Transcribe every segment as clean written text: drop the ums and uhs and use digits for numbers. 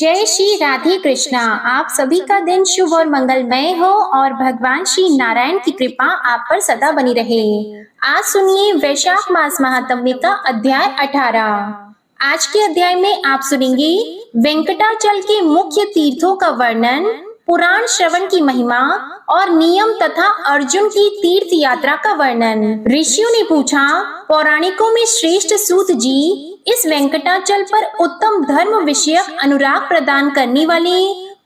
जय श्री राधे कृष्णा। आप सभी का दिन शुभ और मंगलमय हो और भगवान श्री नारायण की कृपा आप पर सदा बनी रहे। आज सुनिए वैशाख मास महात्म्य का अध्याय 18। आज के अध्याय में आप सुनेंगे वेंकटाचल के मुख्य तीर्थों का वर्णन, पुराण श्रवण की महिमा और नियम तथा अर्जुन की तीर्थ यात्रा का वर्णन। ऋषियों ने पूछा, पौराणिकों में श्रेष्ठ सूत जी, इस वेंकटाचल पर उत्तम धर्म विषयक अनुराग प्रदान करने वाले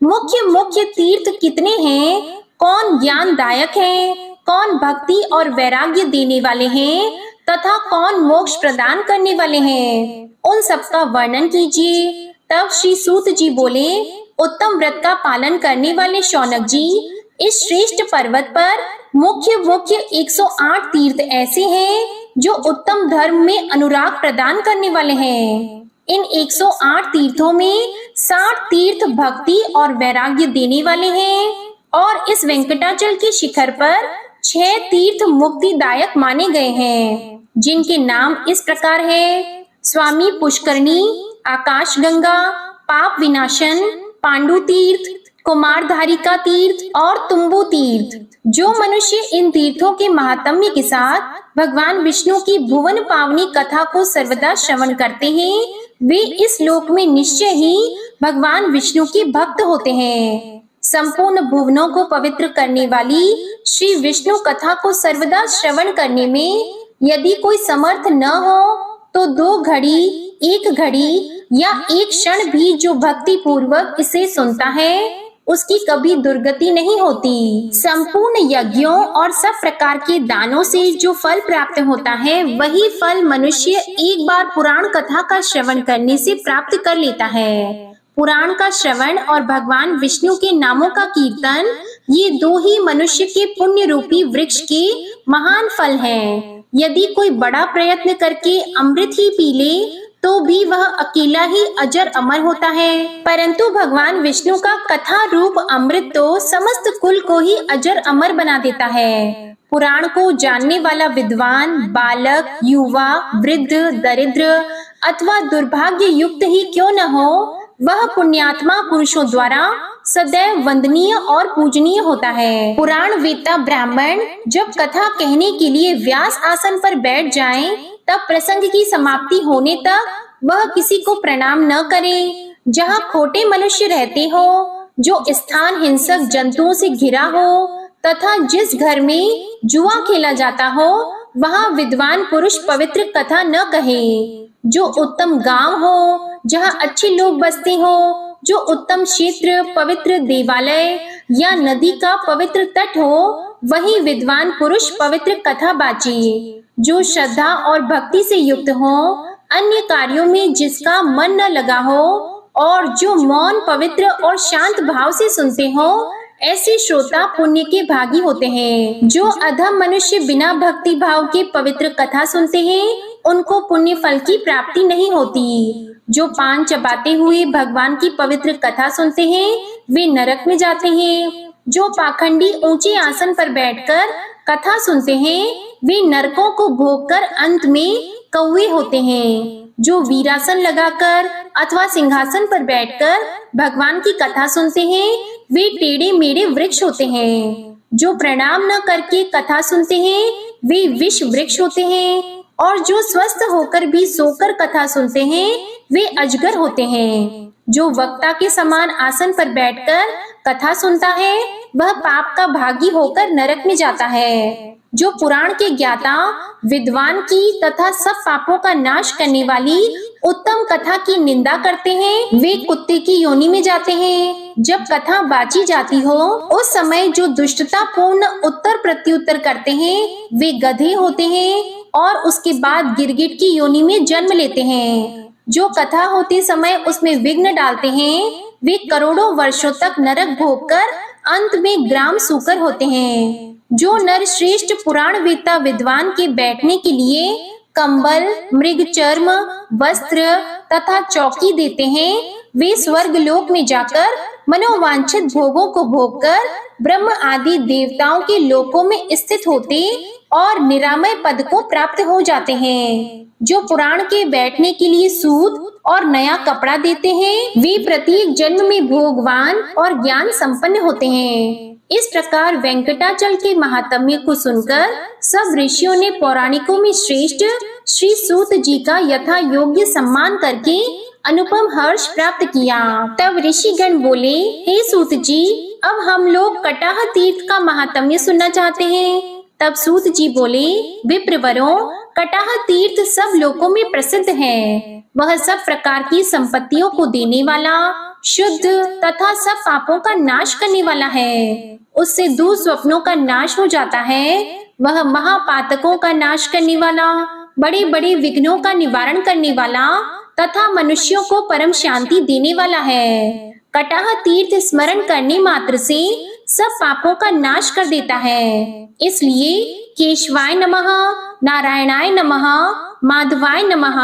मुख्य तीर्थ कितने हैं? कौन ज्ञानदायक है, कौन भक्ति और वैराग्य देने वाले हैं तथा कौन मोक्ष प्रदान करने वाले हैं? उन सबका वर्णन कीजिए। तब श्री सूत जी बोले, उत्तम व्रत का पालन करने वाले शौनक जी, इस श्रेष्ठ पर्वत पर मुख्य 108 तीर्थ ऐसे हैं जो उत्तम धर्म में अनुराग प्रदान करने वाले हैं। इन 108 तीर्थों में 60 तीर्थ भक्ति और वैराग्य देने वाले हैं और इस वेंकटाचल के शिखर पर 6 तीर्थ मुक्तिदायक माने गए हैं, जिनके नाम इस प्रकार है: स्वामी पुष्करणी, आकाश गंगा, पाप विनाशन, पांडु तीर्थ, कुमारधारिका तीर्थ और तुम्बु तीर्थ। जो मनुष्य इन तीर्थों के महात्म्य के साथ भगवान विष्णु की भुवन पावनी कथा को सर्वदा श्रवण करते हैं, वे इस लोक में निश्चय ही भगवान विष्णु के भक्त होते हैं। संपूर्ण भुवनों को पवित्र करने वाली श्री विष्णु कथा को सर्वदा श्रवण करने में यदि कोई समर्थ न हो तो 2 घड़ी, 1 घड़ी या 1 क्षण भी जो भक्ति पूर्वक इसे सुनता है, उसकी कभी दुर्गति नहीं होती। संपूर्ण यज्ञों और सब प्रकार के दानों से जो फल प्राप्त होता है, वही फल मनुष्य एक बार पुराण कथा का श्रवण करने से प्राप्त कर लेता है। पुराण का श्रवण और भगवान विष्णु के नामों का कीर्तन, ये 2 ही मनुष्य के पुण्य रूपी वृक्ष के महान फल हैं। यदि कोई बड़ा प्रयत्न करके अमृत ही पी ले तो भी वह अकेला ही अजर अमर होता है, परंतु भगवान विष्णु का कथा रूप अमृत तो समस्त कुल को ही अजर अमर बना देता है। पुराण को जानने वाला विद्वान, बालक, युवा, वृद्ध, दरिद्र अथवा दुर्भाग्य युक्त ही क्यों न हो, वह पुण्यात्मा पुरुषों द्वारा सदैव वंदनीय और पूजनीय होता है। पुराण वेत्ता ब्राह्मण जब कथा कहने के लिए व्यास आसन पर बैठ जाएं, तब प्रसंग की समाप्ति होने तक वह किसी को प्रणाम न करे। जहाँ खोटे मनुष्य रहते हो, जो स्थान हिंसक जंतुओं से घिरा हो तथा जिस घर में जुआ खेला जाता हो, वहाँ विद्वान पुरुष पवित्र कथा न कहे। जो उत्तम गांव हो, जहाँ अच्छे लोग बसते हो, जो उत्तम क्षेत्र, पवित्र देवालय या नदी का पवित्र तट हो, वही विद्वान पुरुष पवित्र कथा बाचे। जो श्रद्धा और भक्ति से युक्त हो, अन्य कार्यों में जिसका मन न लगा हो और जो मौन, पवित्र और शांत भाव से सुनते हो, ऐसे श्रोता पुण्य के भागी होते हैं। जो अधम मनुष्य बिना भक्ति भाव के पवित्र कथा सुनते हैं, उनको पुण्य फल की प्राप्ति नहीं होती। जो पान चबाते हुए भगवान की पवित्र कथा सुनते हैं, वे नरक में जाते हैं। जो पाखंडी ऊंचे आसन पर बैठकर कथा सुनते हैं, वे नरकों को भोगकर अंत में कौवे होते हैं। जो वीरासन लगाकर अथवा सिंहासन पर बैठकर भगवान की कथा सुनते हैं, वे टेढ़े मेढ़े वृक्ष होते हैं। जो प्रणाम न करके कथा सुनते हैं, वे विष वृक्ष होते हैं। और जो स्वस्थ होकर भी सोकर कथा सुनते हैं, वे अजगर होते हैं। जो वक्ता के समान आसन पर बैठकर कथा सुनता है, वह पाप का भागी होकर नरक में जाता है। जो पुराण के ज्ञाता, विद्वान की तथा सब पापों का नाश करने वाली उत्तम कथा की निंदा करते हैं, वे कुत्ते की योनि में जाते हैं। जब कथा बाची जाती हो, उस समय जो दुष्टता पूर्ण उत्तर प्रत्युत्तर करते हैं, वे गधे होते हैं और उसके बाद गिरगिट की योनि में जन्म लेते हैं। जो कथा होते समय उसमें विघ्न डालते हैं, वे करोड़ों वर्षों तक नरक भोगकर अंत में ग्राम सूकर होते हैं। जो नर श्रेष्ठ पुराण वेत्ता विद्वान के बैठने के लिए कंबल, मृग चर्म, वस्त्र तथा चौकी देते हैं, वे स्वर्ग लोक में जाकर मनोवांछित भोगों को भोगकर ब्रह्म आदि देवताओं के लोकों में स्थित होते और निरामय पद को प्राप्त हो जाते हैं। जो पुराण के बैठने के लिए सूत और नया कपड़ा देते हैं, वे प्रत्येक जन्म में भोगवान और ज्ञान संपन्न होते हैं। इस प्रकार वेंकटाचल के महात्म्य को सुनकर सब ऋषियों ने पौराणिकों में श्रेष्ठ श्री सूत जी का यथा योग्य सम्मान करके अनुपम हर्ष प्राप्त किया। तब ऋषिगण बोले, हे सूत जी, अब हम लोग कटाह तीर्थ का महात्म्य सुनना चाहते हैं। तब सूत जी बोले, विप्रवरों, कटाह तीर्थ सब लोकों में प्रसिद्ध है। वह सब प्रकार की संपत्तियों को देने वाला, शुद्ध तथा सब पापों का नाश करने वाला है। उससे दुःस्वप्नों का नाश हो जाता है। वह महापातकों का नाश करने वाला, बड़े बड़े विघ्नों का निवारण करने वाला तथा मनुष्यों को परम शांति देने वाला है। कटाह तीर्थ स्मरण करने मात्र से सब पापों का नाश कर देता है। इसलिए केशवाय नमः, नारायणाय नमः, माधवाय नमः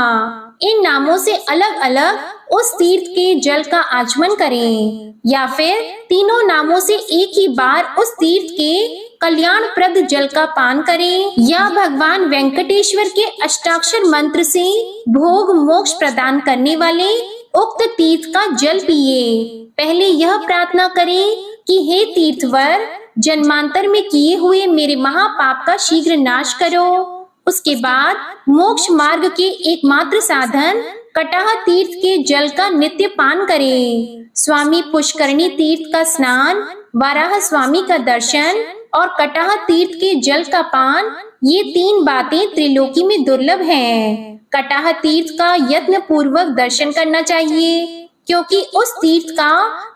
इन नामों से अलग अलग उस तीर्थ के जल का आचमन करें, या फिर तीनों नामों से एक ही बार उस तीर्थ के कल्याणप्रद जल का पान करें, या भगवान वेंकटेश्वर के अष्टाक्षर मंत्र से भोग मोक्ष प्रदान करने वाले उक्त तीर्थ का जल पिए। पहले यह प्रार्थना करें कि हे तीर्थवर, जन्मांतर में किए हुए मेरे महापाप का शीघ्र नाश करो। उसके बाद मोक्ष मार्ग के एकमात्र साधन कटाह तीर्थ के जल का नित्य पान करें। स्वामी पुष्करणी तीर्थ का स्नान, वाराह स्वामी का दर्शन और कटाह तीर्थ के जल का पान, ये तीन बातें त्रिलोकी में दुर्लभ हैं। कटाह तीर्थ का यत्न पूर्वक दर्शन करना चाहिए, क्योंकि उस तीर्थ का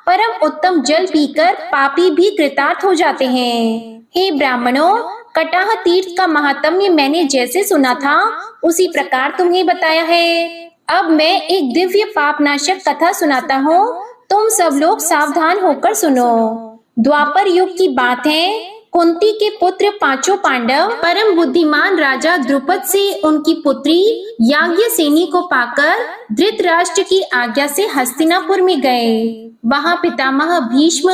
परम उत्तम जल पीकर पापी भी कृतार्थ हो जाते हैं। हे ब्राह्मणों, कटाह तीर्थ का महात्म्य मैंने जैसे सुना था उसी प्रकार तुम्हें बताया है। अब मैं एक दिव्य पापनाशक कथा सुनाता हूँ, तुम सब लोग सावधान होकर सुनो। द्वापर युग की बात है। कुंती के पुत्र पांचों पांडव परम बुद्धिमान राजा द्रुपद से उनकी पुत्री याज्ञसेनी को पाकर धृतराष्ट्र की आज्ञा से हस्तिनापुर में गए। वहां पितामह भीष्म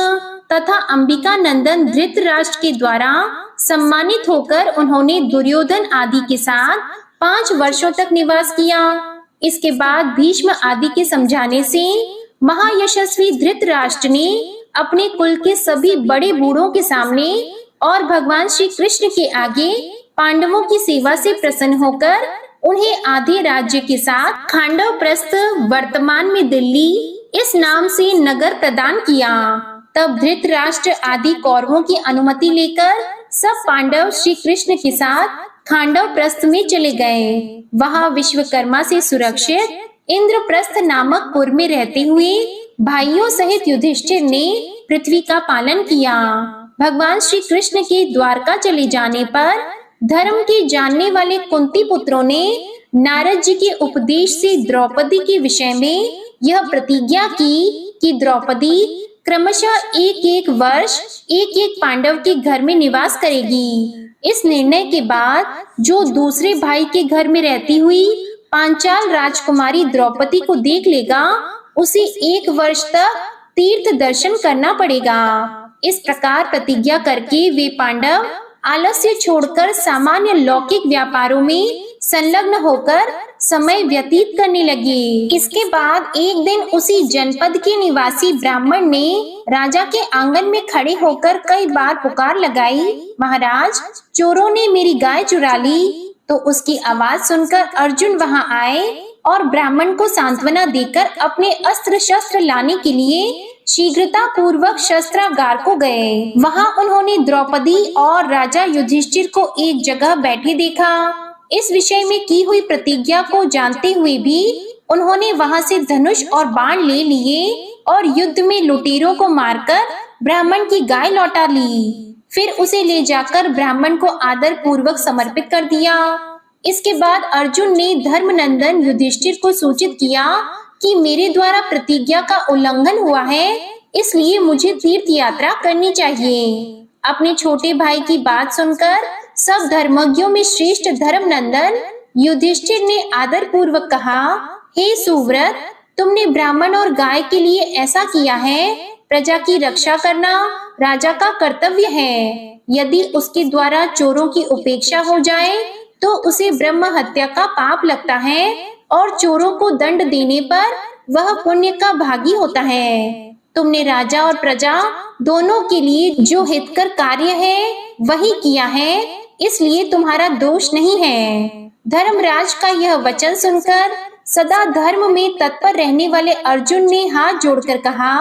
तथा अंबिका नंदन धृतराष्ट्र के द्वारा सम्मानित होकर उन्होंने दुर्योधन आदि के साथ 5 वर्षों तक निवास किया। इसके बाद भीष्म आदि के समझाने से महायशस्वी धृतराष्ट्र ने अपने कुल के सभी बड़े बूढ़ों के सामने और भगवान श्री कृष्ण के आगे पांडवों की सेवा से प्रसन्न होकर उन्हें आधे राज्य के साथ खांडवप्रस्थ, वर्तमान में दिल्ली, इस नाम से नगर प्रदान किया। तब धृतराष्ट्र आदि कौरवों की अनुमति लेकर सब पांडव श्री कृष्ण के साथ खांडवप्रस्थ में चले गए। वहां विश्वकर्मा से सुरक्षित इंद्रप्रस्थ नामक पुर में रहते हुए भाइयों सहित युधिष्ठिर ने पृथ्वी का पालन किया। भगवान श्री कृष्ण के द्वारका चले जाने पर धर्म के जानने वाले कुंती पुत्रों ने नारद जी के उपदेश से द्रौपदी के विषय में यह प्रतिज्ञा की कि द्रौपदी क्रमशः एक एक वर्ष एक एक पांडव के घर में निवास करेगी। इस निर्णय के बाद जो दूसरे भाई के घर में रहती हुई पांचाल राजकुमारी द्रौपदी को देख लेगा, उसे 1 वर्ष तक तीर्थ दर्शन करना पड़ेगा। इस प्रकार प्रतिज्ञा करके वे पांडव आलस्य छोड़कर सामान्य लौकिक व्यापारों में संलग्न होकर समय व्यतीत करने लगे। इसके बाद एक दिन उसी जनपद के निवासी ब्राह्मण ने राजा के आंगन में खड़े होकर कई बार पुकार लगाई, महाराज, चोरों ने मेरी गाय चुरा ली। तो उसकी आवाज सुनकर अर्जुन वहां आए और ब्राह्मण को सांत्वना देकर अपने अस्त्र शस्त्र लाने के लिए शीघ्रता पूर्वक शस्त्रागार को गए। वहां उन्होंने द्रौपदी और राजा युधिष्ठिर को एक जगह बैठे देखा। इस विषय में की हुई प्रतिज्ञा को जानते हुए भी उन्होंने वहां से धनुष और बाण ले लिए और युद्ध में लुटेरों को मारकर ब्राह्मण की गाय लौटा ली। फिर उसे ले जाकर ब्राह्मण को आदर पूर्वक समर्पित कर दिया। इसके बाद अर्जुन ने धर्मनंदन युधिष्ठिर को सूचित किया कि मेरे द्वारा प्रतिज्ञा का उल्लंघन हुआ है, इसलिए मुझे तीर्थ यात्रा करनी चाहिए। अपने छोटे भाई की बात सुनकर सब धर्मज्ञों में श्रेष्ठ धर्मनंदन युधिष्ठिर ने आदर पूर्वक कहा, हे सुव्रत, तुमने ब्राह्मण और गाय के लिए ऐसा किया है, प्रजा की रक्षा करना राजा का कर्तव्य है। यदि उसके द्वारा चोरों की उपेक्षा हो जाए तो उसे ब्रह्म हत्या का पाप लगता है और चोरों को दंड देने पर वह पुण्य का भागी होता है। तुमने राजा और प्रजा दोनों के लिए जो हितकर कार्य है वही किया है, इसलिए तुम्हारा दोष नहीं है। धर्मराज का यह वचन सुनकर सदा धर्म में तत्पर रहने वाले अर्जुन ने हाथ जोड़कर कहा,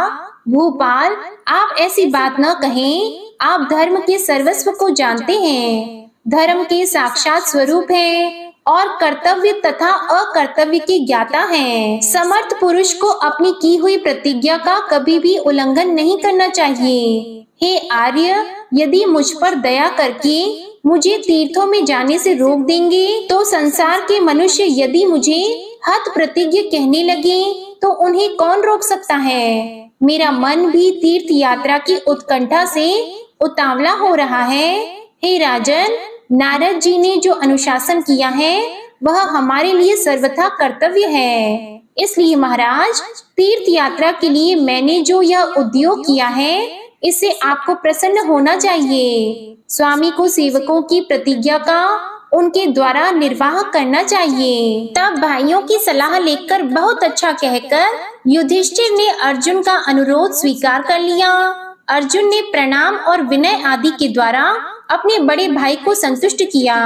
भूपाल, आप ऐसी बात न कहें। आप धर्म के सर्वस्व को जानते हैं। धर्म के साक्षात स्वरूप है और कर्तव्य तथा अकर्तव्य के ज्ञाता हैं। समर्थ पुरुष को अपनी की हुई प्रतिज्ञा का कभी भी उल्लंघन नहीं करना चाहिए। हे आर्य, यदि मुझ पर दया करके मुझे तीर्थों में जाने से रोक देंगे तो संसार के मनुष्य यदि मुझे हत प्रतिज्ञ कहने लगे तो उन्हें कौन रोक सकता है। मेरा मन भी तीर्थ यात्रा की उत्कंठा से उतावला हो रहा है। हे राजन, नारद जी ने जो अनुशासन किया है वह हमारे लिए सर्वथा कर्तव्य है। इसलिए महाराज, तीर्थ यात्रा के लिए मैंने जो यह उद्योग किया है इससे आपको प्रसन्न होना चाहिए। स्वामी को सेवकों की प्रतिज्ञा का उनके द्वारा निर्वाह करना चाहिए। तब भाइयों की सलाह लेकर बहुत अच्छा कहकर युधिष्ठिर ने अर्जुन का अनुरोध स्वीकार कर लिया। अर्जुन ने प्रणाम और विनय आदि के द्वारा अपने बड़े भाई को संतुष्ट किया।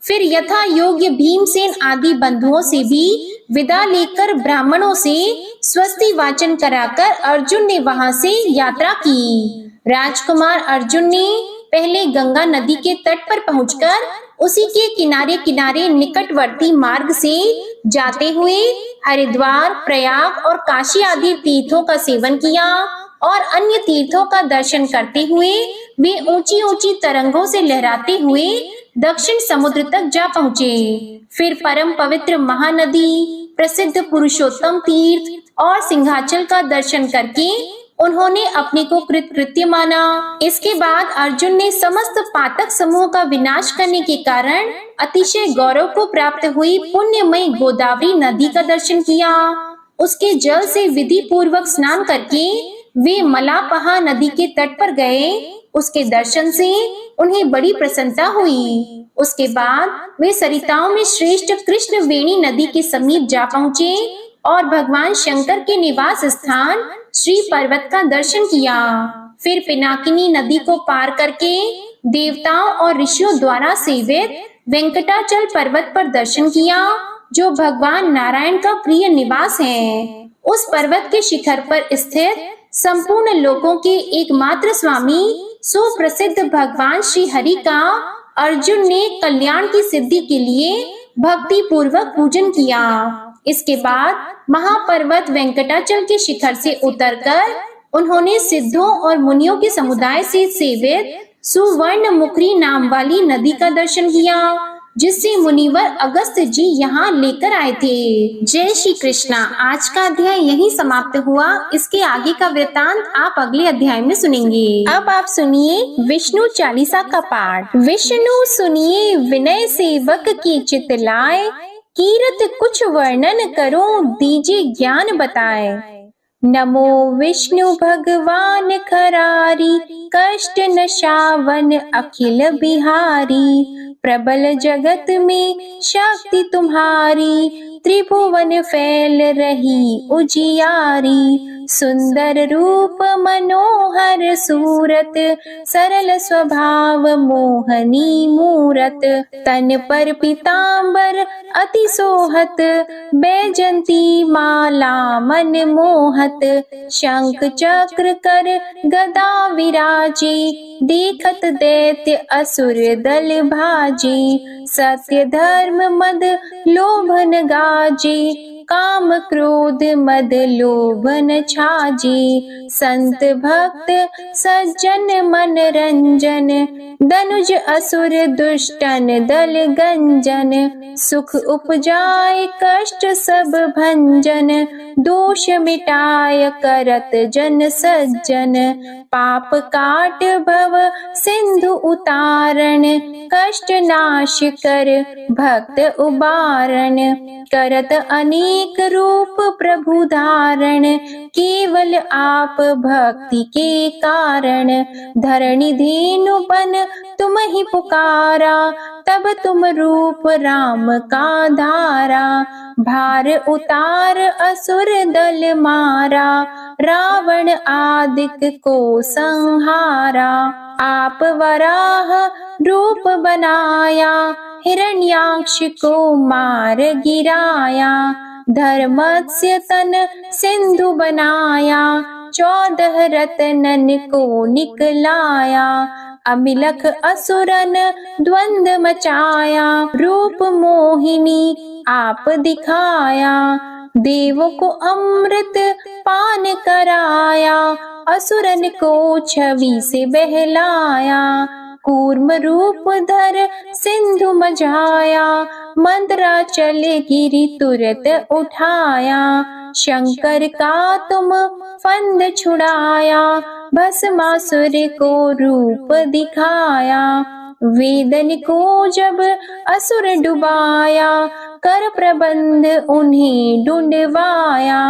फिर यथा योग्य भीमसेन आदि बंधुओं से भी विदा लेकर ब्राह्मणों से स्वस्ति वाचन कराकर अर्जुन ने वहां से यात्रा की। राजकुमार अर्जुन ने पहले गंगा नदी के तट पर पहुंचकर उसी के किनारे किनारे निकटवर्ती मार्ग से जाते हुए हरिद्वार, प्रयाग और काशी आदि तीर्थों का सेवन किया और अन्य तीर्थों का दर्शन करते हुए वे ऊंची ऊंची तरंगों से लहराते हुए दक्षिण समुद्र तक जा पहुँचे। फिर परम पवित्र महानदी, प्रसिद्ध पुरुषोत्तम तीर्थ और सिंहाचल का दर्शन करके उन्होंने अपने को कृतकृत्य माना। इसके बाद अर्जुन ने समस्त पातक समूह का विनाश करने के कारण अतिशय गौरव को प्राप्त हुई पुण्यमयी गोदावरी नदी का दर्शन किया। उसके जल से विधि पूर्वक स्नान करके वे मलापहा नदी के तट पर गए। उसके दर्शन से उन्हें बड़ी प्रसन्नता हुई। उसके बाद वे सरिताओं में श्रेष्ठ कृष्ण वेणी नदी के समीप जा पहुँचे और भगवान शंकर के निवास स्थान श्री पर्वत का दर्शन किया। फिर पिनाकिनी नदी को पार करके देवताओं और ऋषियों द्वारा सेवित वेंकटाचल पर्वत पर दर्शन किया, जो भगवान नारायण का प्रिय निवास है। उस पर्वत के शिखर पर स्थित संपूर्ण लोकों के एकमात्र स्वामी सुप्रसिद्ध भगवान श्री हरि का अर्जुन ने कल्याण की सिद्धि के लिए भक्ति पूर्वक पूजन किया। इसके बाद महापर्वत वेंकटाचल के शिखर से उतरकर उन्होंने सिद्धों और मुनियों के समुदाय से सेवित सुवर्ण मुखरी नाम वाली नदी का दर्शन किया, जिससे मुनिवर अगस्त जी यहाँ लेकर आए थे। जय श्री कृष्णा। आज का अध्याय यहीं समाप्त हुआ। इसके आगे का वृतांत आप अगले अध्याय में सुनेंगे। अब आप सुनिए विष्णु चालीसा का पाठ। विष्णु सुनिए विनय सेवक की चित लाए, कीरत कुछ वर्णन करो दीजिए ज्ञान बताए। नमो विष्णु भगवान खरारी, कष्ट नशावन अखिल बिहारी। प्रबल जगत में शक्ति तुम्हारी, त्रिभुवन फैल रही उजियारी। सुंदर रूप मनोहर सूरत, सरल स्वभाव मोहनी मूरत। तन पर पीतांबर अति सोहत, बैजंती माला मन मोहत। शंख चक्र कर गदा विराजे, देखत दैत्य असुर दल भाजे। सत्य धर्म मद लोभन गाजे, काम क्रोध मद लोभन छाजे। संत भक्त सज्जन मन रंजन, धनुज असुर दुष्टन दल गंजन। सुख उपजाए कष्ट सब भंजन, दोष मिटाय करत जन सज्जन। पाप काट भव सिंधु उतारण, कष्ट नाश कर भक्त उबारण। करत अनेक अनेक रूप प्रभु धारण, केवल आप भक्ति के कारण। धरणी धेनु बन तुम ही पुकारा, तब तुम रूप राम का धारा। भार उतार असुर दल मारा, रावण आदिक को संहारा। आप वराह रूप बनाया, हिरण्याक्ष को मार गिराया। धर्मस्य तन सिंधु बनाया, 14 रत्नन को निकलाया। अमिलख असुरन द्वंद मचाया, रूप मोहिनी आप दिखाया। देवों को अमृत पान कराया, असुरन को छवि से बहलाया। कूर्म रूप धर सिंधु मझाया, मंदराचल गिरि तुरत उठाया। शंकर का तुम फंद छुड़ाया, भस्मासुर को रूप दिखाया। वेदन को जब असुर डुबाया, कर प्रबंध उन्हें ढूंढवाया।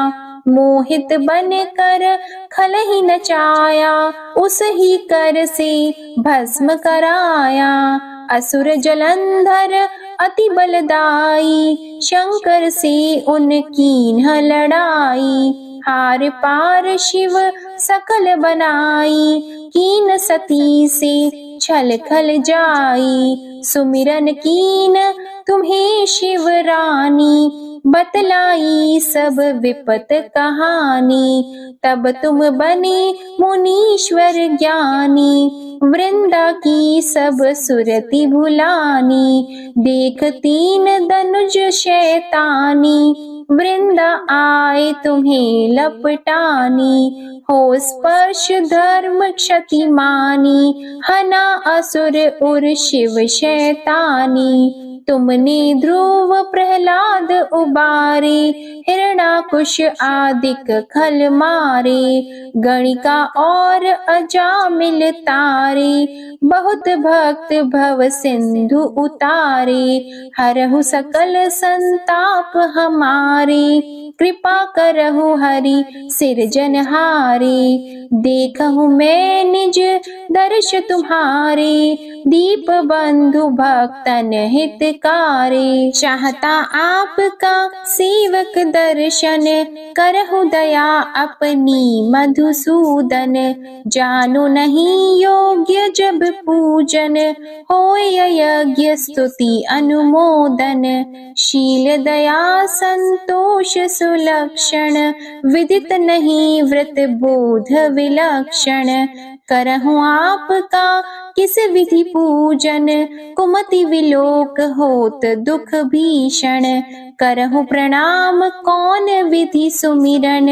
मोहित बन कर खल ही नचाया, उस ही कर से भस्म कराया। असुर जलंधर अति बलदाई, शंकर से उनकी न लड़ाई। हार पार शिव सकल बनाई, कीन सती से छल खल जाई। सुमिरन कीन तुम्हें शिव रानी, बतलाई सब विपत कहानी। तब तुम बने मुनीश्वर ज्ञानी, वृंदा की सब सुरति भुलानी। देख 3 धनुज शैतानी, वृंदा आए तुम्हें लपटानी। हो स्पर्श धर्म क्षति मानी, हना असुर उर शिव शैतानी। तुमने ध्रुव प्रहलाद उबारे, हिरणाकुश आदिक खल मारे। गणिका और अजामिल तारे, बहुत भक्त भव सिंधु उतारे। हरहु सकल संताप हमारे, कृपा करहु हरि सिरजनहारे। देखहु मैं निज दर्श तुम्हारे, दीप बंधु भक्तन हितकारे। चाहता आपका सेवक दर्शन, करहु दया अपनी मधुसूदन। जानो नहीं योग्य जब पूजन, होय यज्ञ स्तुति अनुमोदन। शील दया संतोष सुलक्षण, विदित नहीं व्रत बोध विलक्षण। करहु आपका किस विधि पूजन, कुमति विलोक होत दुख भीषण। करहु प्रणाम कौन विधि सुमिरन,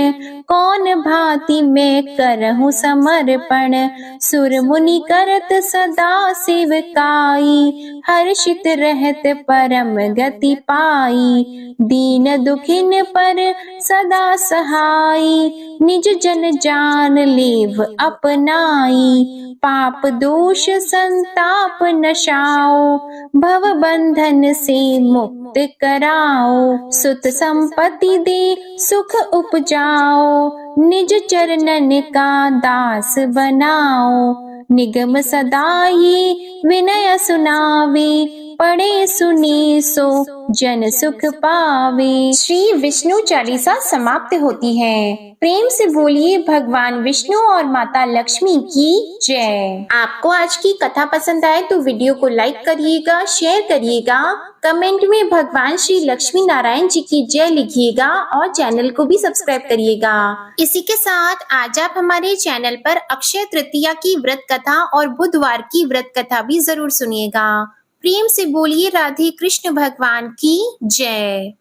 कौन भांति मैं करहु समर्पण। सुर मुनि करत सदा सेवकाई, हर्षित रहत परम गति पाई। दीन दुखिन पर सदा सहाई, निज जन जान लेव अपनाई। पाप दोष संताप नशाओ, भव बंधन से मुक्त कराओ। सुत संपत्ति दे सुख उपजाओ, निज चरणन का दास बनाओ। निगम सदा ये विनय सुनावे, पढ़े सुने सो जन सुख पावे। श्री विष्णु चालीसा समाप्त होती है। प्रेम से बोलिए भगवान विष्णु और माता लक्ष्मी की जय। आपको आज की कथा पसंद आए तो वीडियो को लाइक करिएगा, शेयर करिएगा, कमेंट में भगवान श्री लक्ष्मी नारायण जी की जय लिखिएगा और चैनल को भी सब्सक्राइब करिएगा। इसी के साथ आज आप हमारे चैनल पर अक्षय तृतीया की व्रत कथा और बुधवार की व्रत कथा भी जरूर सुनिएगा। प्रेम से बोलिए राधे कृष्ण भगवान की जय।